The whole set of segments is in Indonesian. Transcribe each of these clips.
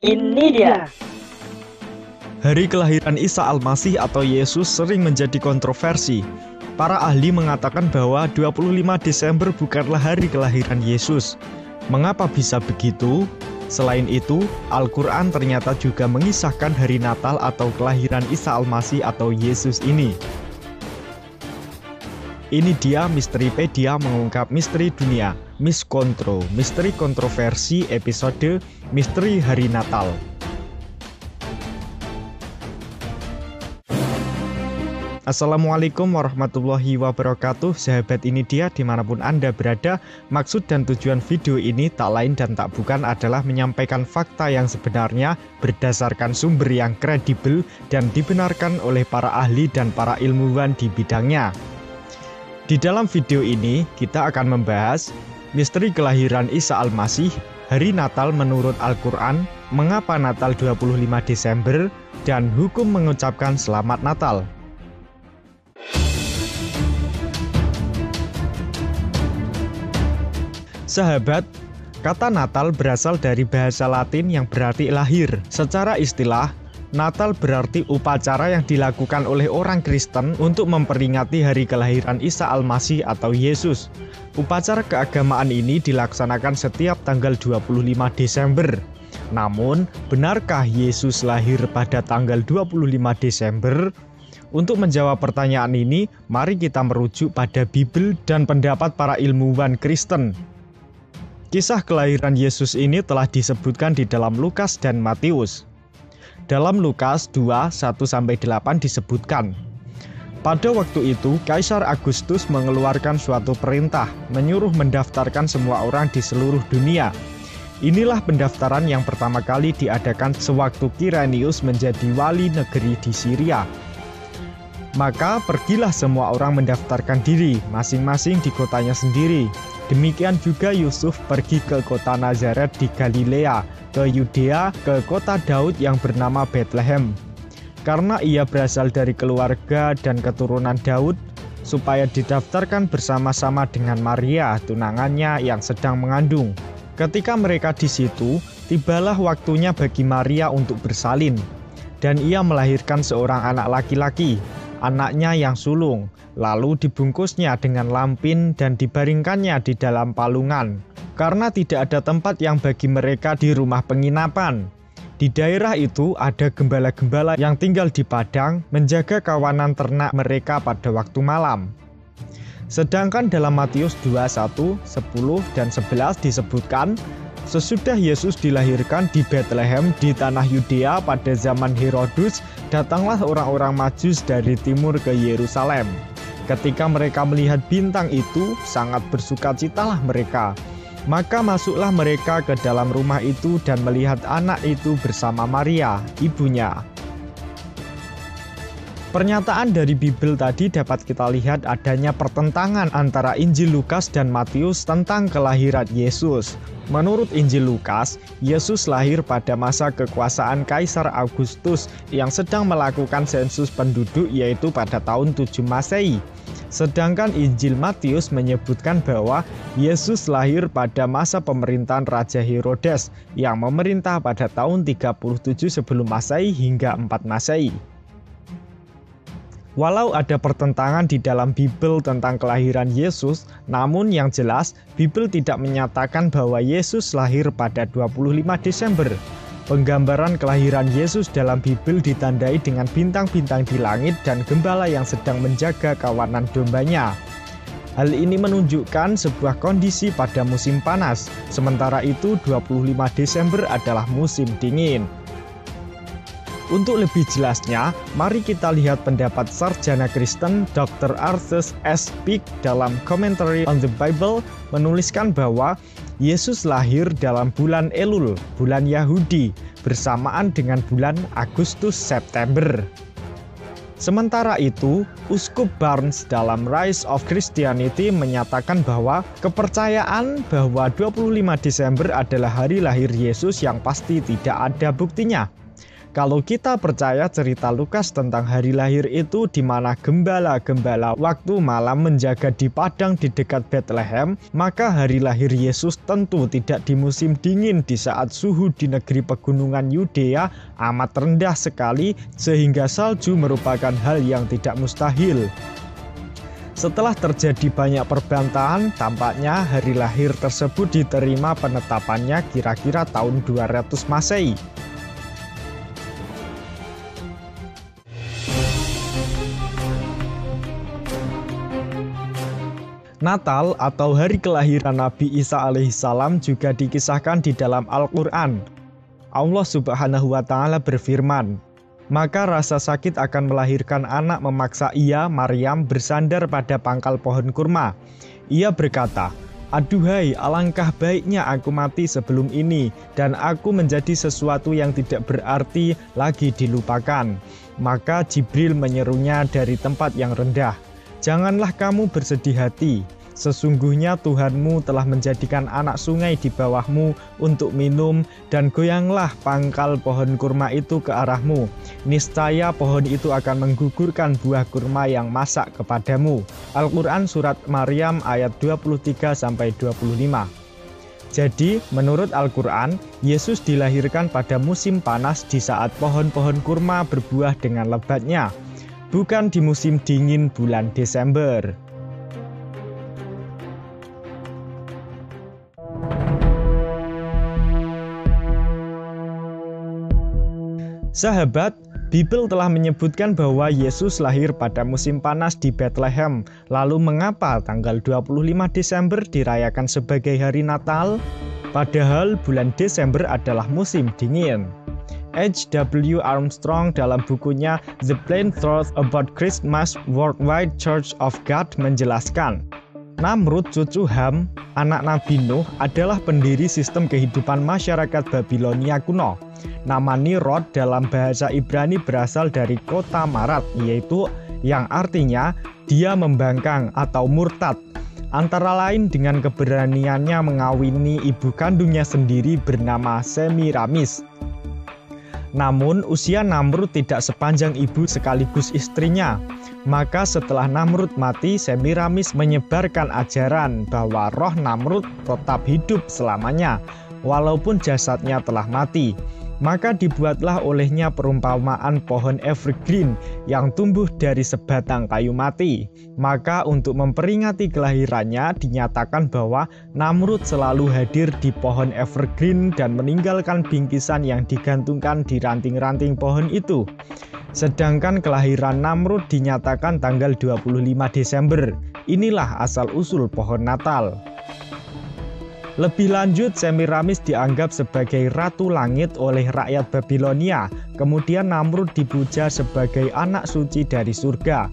Ini dia. Hari kelahiran Isa Al-Masih atau Yesus sering menjadi kontroversi. Para ahli mengatakan bahwa 25 Desember bukanlah hari kelahiran Yesus. Mengapa bisa begitu? Selain itu, Al-Quran ternyata juga mengisahkan hari Natal atau kelahiran Isa Al-Masih atau Yesus ini. Ini dia Misteripedia mengungkap misteri dunia, Miskontro, misteri kontroversi episode Misteri Hari Natal. Assalamualaikum warahmatullahi wabarakatuh. Sahabat Ini Dia dimanapun Anda berada. Maksud dan tujuan video ini tak lain dan tak bukan adalah menyampaikan fakta yang sebenarnya berdasarkan sumber yang kredibel dan dibenarkan oleh para ahli dan para ilmuwan di bidangnya. Di dalam video ini kita akan membahas misteri kelahiran Isa Al-Masih, hari Natal menurut Al-Quran, mengapa Natal 25 Desember, dan hukum mengucapkan Selamat Natal. Sahabat, kata Natal berasal dari bahasa Latin yang berarti lahir. Secara istilah, Natal berarti upacara yang dilakukan oleh orang Kristen untuk memperingati hari kelahiran Isa Al-Masih atau Yesus. Upacara keagamaan ini dilaksanakan setiap tanggal 25 Desember. Namun, benarkah Yesus lahir pada tanggal 25 Desember? Untuk menjawab pertanyaan ini, mari kita merujuk pada Bible dan pendapat para ilmuwan Kristen. Kisah kelahiran Yesus ini telah disebutkan di dalam Lukas dan Matius. Dalam Lukas 2, 1-8 disebutkan, pada waktu itu Kaisar Agustus mengeluarkan suatu perintah, menyuruh mendaftarkan semua orang di seluruh dunia. Inilah pendaftaran yang pertama kali diadakan sewaktu Kirenius menjadi wali negeri di Syria. Maka pergilah semua orang mendaftarkan diri, masing-masing di kotanya sendiri. Demikian juga Yusuf pergi ke kota Nazaret di Galilea, ke Yudea, ke kota Daud yang bernama Bethlehem. Karena ia berasal dari keluarga dan keturunan Daud, supaya didaftarkan bersama-sama dengan Maria, tunangannya yang sedang mengandung. Ketika mereka di situ, tibalah waktunya bagi Maria untuk bersalin. Dan ia melahirkan seorang anak laki-laki, anaknya yang sulung. Lalu dibungkusnya dengan lampin dan dibaringkannya di dalam palungan, karena tidak ada tempat yang bagi mereka di rumah penginapan. Di daerah itu ada gembala-gembala yang tinggal di padang, menjaga kawanan ternak mereka pada waktu malam. Sedangkan dalam Matius 2, 1, 10, dan 11 disebutkan, sesudah Yesus dilahirkan di Bethlehem di tanah Yudea pada zaman Herodus, datanglah orang-orang Majus dari timur ke Yerusalem. Ketika mereka melihat bintang itu, sangat bersukacitalah mereka. Maka masuklah mereka ke dalam rumah itu dan melihat anak itu bersama Maria, ibunya. Pernyataan dari Bible tadi dapat kita lihat adanya pertentangan antara Injil Lukas dan Matius tentang kelahiran Yesus. Menurut Injil Lukas, Yesus lahir pada masa kekuasaan Kaisar Agustus yang sedang melakukan sensus penduduk, yaitu pada tahun 7 Masehi. Sedangkan Injil Matius menyebutkan bahwa Yesus lahir pada masa pemerintahan Raja Herodes yang memerintah pada tahun 37 sebelum Masehi hingga 4 Masehi. Walau ada pertentangan di dalam Bible tentang kelahiran Yesus, namun yang jelas Bible tidak menyatakan bahwa Yesus lahir pada 25 Desember. Penggambaran kelahiran Yesus dalam Bible ditandai dengan bintang-bintang di langit dan gembala yang sedang menjaga kawanan dombanya. Hal ini menunjukkan sebuah kondisi pada musim panas, sementara itu 25 Desember adalah musim dingin. Untuk lebih jelasnya, mari kita lihat pendapat sarjana Kristen Dr. Arthur S. Peak dalam Commentary on the Bible menuliskan bahwa Yesus lahir dalam bulan Elul, bulan Yahudi, bersamaan dengan bulan Agustus-September. Sementara itu, Uskup Barnes dalam Rise of Christianity menyatakan bahwa kepercayaan bahwa 25 Desember adalah hari lahir Yesus yang pasti tidak ada buktinya. Kalau kita percaya cerita Lukas tentang hari lahir itu di mana gembala-gembala waktu malam menjaga di padang di dekat Bethlehem, maka hari lahir Yesus tentu tidak di musim dingin di saat suhu di negeri pegunungan Yudea amat rendah sekali sehingga salju merupakan hal yang tidak mustahil. Setelah terjadi banyak perbantahan, tampaknya hari lahir tersebut diterima penetapannya kira-kira tahun 200 Masehi. Natal atau hari kelahiran Nabi Isa alaihissalam juga dikisahkan di dalam Al-Quran. Allah Subhanahu wa Ta'ala berfirman, "Maka rasa sakit akan melahirkan anak memaksa ia, Maryam, bersandar pada pangkal pohon kurma. Ia berkata, 'Aduhai, alangkah baiknya aku mati sebelum ini, dan aku menjadi sesuatu yang tidak berarti lagi dilupakan.' Maka Jibril menyerunya dari tempat yang rendah, 'Janganlah kamu bersedih hati. Sesungguhnya Tuhanmu telah menjadikan anak sungai di bawahmu untuk minum, dan goyanglah pangkal pohon kurma itu ke arahmu. Niscaya pohon itu akan menggugurkan buah kurma yang masak kepadamu.'" Al-Quran Surat Maryam ayat 23-25. Jadi, menurut Al-Quran, Yesus dilahirkan pada musim panas di saat pohon-pohon kurma berbuah dengan lebatnya, bukan di musim dingin bulan Desember. Sahabat, Bible telah menyebutkan bahwa Yesus lahir pada musim panas di Bethlehem. Lalu mengapa tanggal 25 Desember dirayakan sebagai hari Natal? Padahal bulan Desember adalah musim dingin. H.W. Armstrong dalam bukunya The Plain Truth About Christmas Worldwide Church of God menjelaskan, Namrud cucu Ham, anak Nabi Nuh, adalah pendiri sistem kehidupan masyarakat Babilonia kuno. Nama Nimrod dalam bahasa Ibrani berasal dari kota Marat, yaitu yang artinya dia membangkang atau murtad. Antara lain dengan keberaniannya mengawini ibu kandungnya sendiri bernama Semiramis. Namun usia Namrud tidak sepanjang ibu sekaligus istrinya. Maka setelah Namrud mati, Semiramis menyebarkan ajaran bahwa roh Namrud tetap hidup selamanya, walaupun jasadnya telah mati. Maka dibuatlah olehnya perumpamaan pohon evergreen yang tumbuh dari sebatang kayu mati. Maka untuk memperingati kelahirannya dinyatakan bahwa Namrud selalu hadir di pohon evergreen dan meninggalkan bingkisan yang digantungkan di ranting-ranting pohon itu. Sedangkan kelahiran Namrud dinyatakan tanggal 25 Desember. Inilah asal-usul pohon Natal. Lebih lanjut, Semiramis dianggap sebagai ratu langit oleh rakyat Babilonia. Kemudian Namrud dipuja sebagai anak suci dari surga.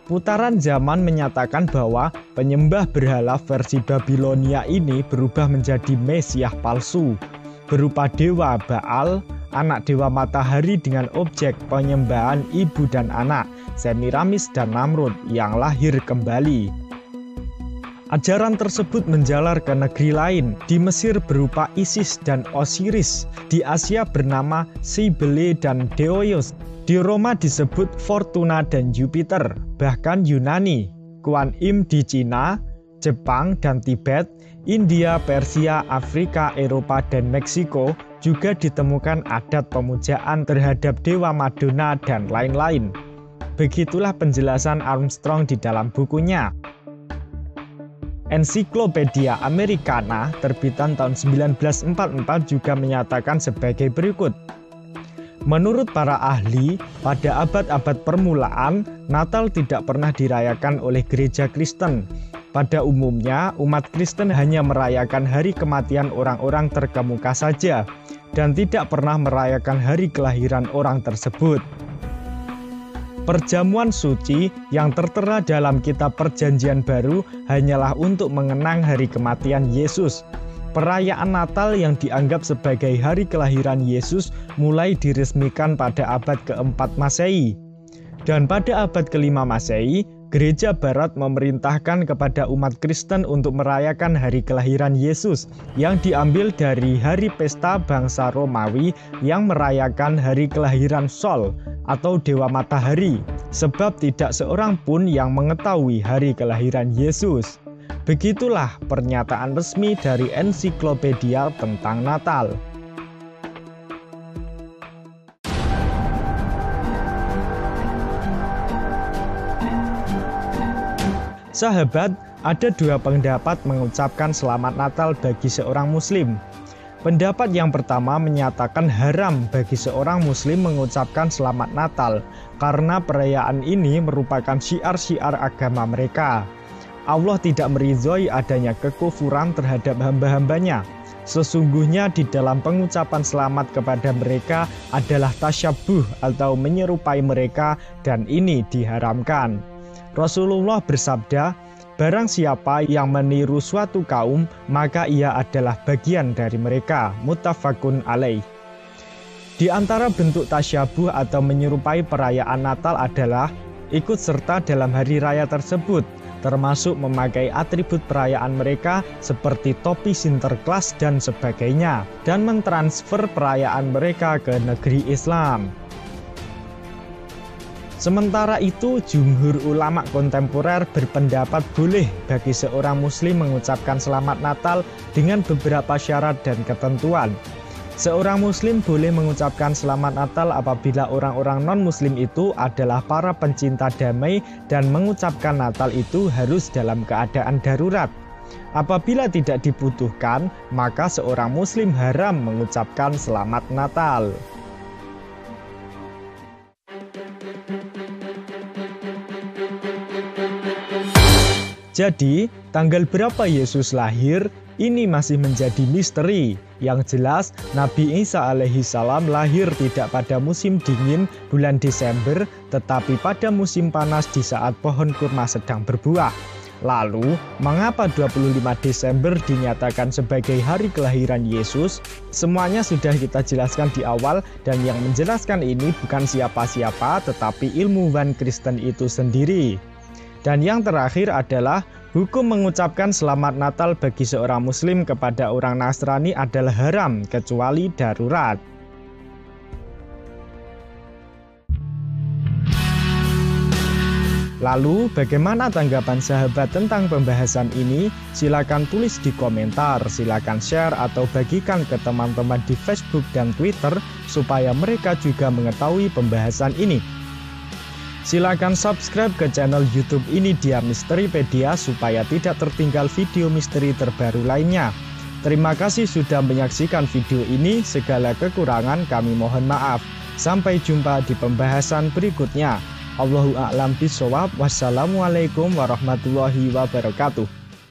Putaran zaman menyatakan bahwa penyembah berhala versi Babilonia ini berubah menjadi mesiah palsu, berupa dewa Baal, anak dewa matahari dengan objek penyembahan ibu dan anak, Semiramis dan Namrud yang lahir kembali. Ajaran tersebut menjalar ke negeri lain. Di Mesir berupa Isis dan Osiris, di Asia bernama Cybele dan Deoyos, di Roma disebut Fortuna dan Jupiter, bahkan Yunani, Kuan Im di Cina, Jepang dan Tibet, India, Persia, Afrika, Eropa, dan Meksiko juga ditemukan adat pemujaan terhadap Dewa Madonna dan lain-lain. Begitulah penjelasan Armstrong di dalam bukunya. Ensiklopedia Americana terbitan tahun 1944 juga menyatakan sebagai berikut. Menurut para ahli, pada abad-abad permulaan, Natal tidak pernah dirayakan oleh gereja Kristen. Pada umumnya, umat Kristen hanya merayakan hari kematian orang-orang terkemuka saja, dan tidak pernah merayakan hari kelahiran orang tersebut. Perjamuan suci yang tertera dalam kitab Perjanjian Baru hanyalah untuk mengenang hari kematian Yesus. Perayaan Natal yang dianggap sebagai hari kelahiran Yesus mulai diresmikan pada abad ke-4 Masehi. Dan pada abad ke-5 Masehi, Gereja Barat memerintahkan kepada umat Kristen untuk merayakan hari kelahiran Yesus yang diambil dari hari pesta bangsa Romawi yang merayakan hari kelahiran Sol atau Dewa Matahari, sebab tidak seorang pun yang mengetahui hari kelahiran Yesus. Begitulah pernyataan resmi dari ensiklopedia tentang Natal. Sahabat, ada dua pendapat mengucapkan selamat Natal bagi seorang Muslim. Pendapat yang pertama menyatakan haram bagi seorang Muslim mengucapkan selamat Natal karena perayaan ini merupakan syiar-syiar agama mereka. Allah tidak meridhoi adanya kekufuran terhadap hamba-hambanya. Sesungguhnya di dalam pengucapan selamat kepada mereka adalah tasyabuh atau menyerupai mereka, dan ini diharamkan. Rasulullah bersabda, barang siapa yang meniru suatu kaum, maka ia adalah bagian dari mereka. Muttafaqun alaih. Di antara bentuk tasyabuh atau menyerupai perayaan Natal adalah ikut serta dalam hari raya tersebut, termasuk memakai atribut perayaan mereka seperti topi Sinterklas dan sebagainya, dan mentransfer perayaan mereka ke negeri Islam. Sementara itu, jumhur ulama kontemporer berpendapat boleh bagi seorang Muslim mengucapkan selamat Natal dengan beberapa syarat dan ketentuan. Seorang Muslim boleh mengucapkan selamat Natal apabila orang-orang non-Muslim itu adalah para pencinta damai dan mengucapkan Natal itu harus dalam keadaan darurat. Apabila tidak dibutuhkan, maka seorang Muslim haram mengucapkan selamat Natal. Jadi, tanggal berapa Yesus lahir ini masih menjadi misteri. Yang jelas, Nabi Isa alaihissalam lahir tidak pada musim dingin bulan Desember, tetapi pada musim panas di saat pohon kurma sedang berbuah. Lalu, mengapa 25 Desember dinyatakan sebagai hari kelahiran Yesus? Semuanya sudah kita jelaskan di awal, dan yang menjelaskan ini bukan siapa-siapa, tetapi ilmuwan Kristen itu sendiri. Dan yang terakhir adalah hukum mengucapkan selamat Natal bagi seorang Muslim kepada orang Nasrani adalah haram kecuali darurat. Lalu bagaimana tanggapan sahabat tentang pembahasan ini? Silakan tulis di komentar, silakan share atau bagikan ke teman-teman di Facebook dan Twitter supaya mereka juga mengetahui pembahasan ini. Silakan subscribe ke channel YouTube Ini Dia Misteripedia supaya tidak tertinggal video misteri terbaru lainnya. Terima kasih sudah menyaksikan video ini, segala kekurangan kami mohon maaf. Sampai jumpa di pembahasan berikutnya. Allahu a'lam bishawab. Wassalamualaikum warahmatullahi wabarakatuh.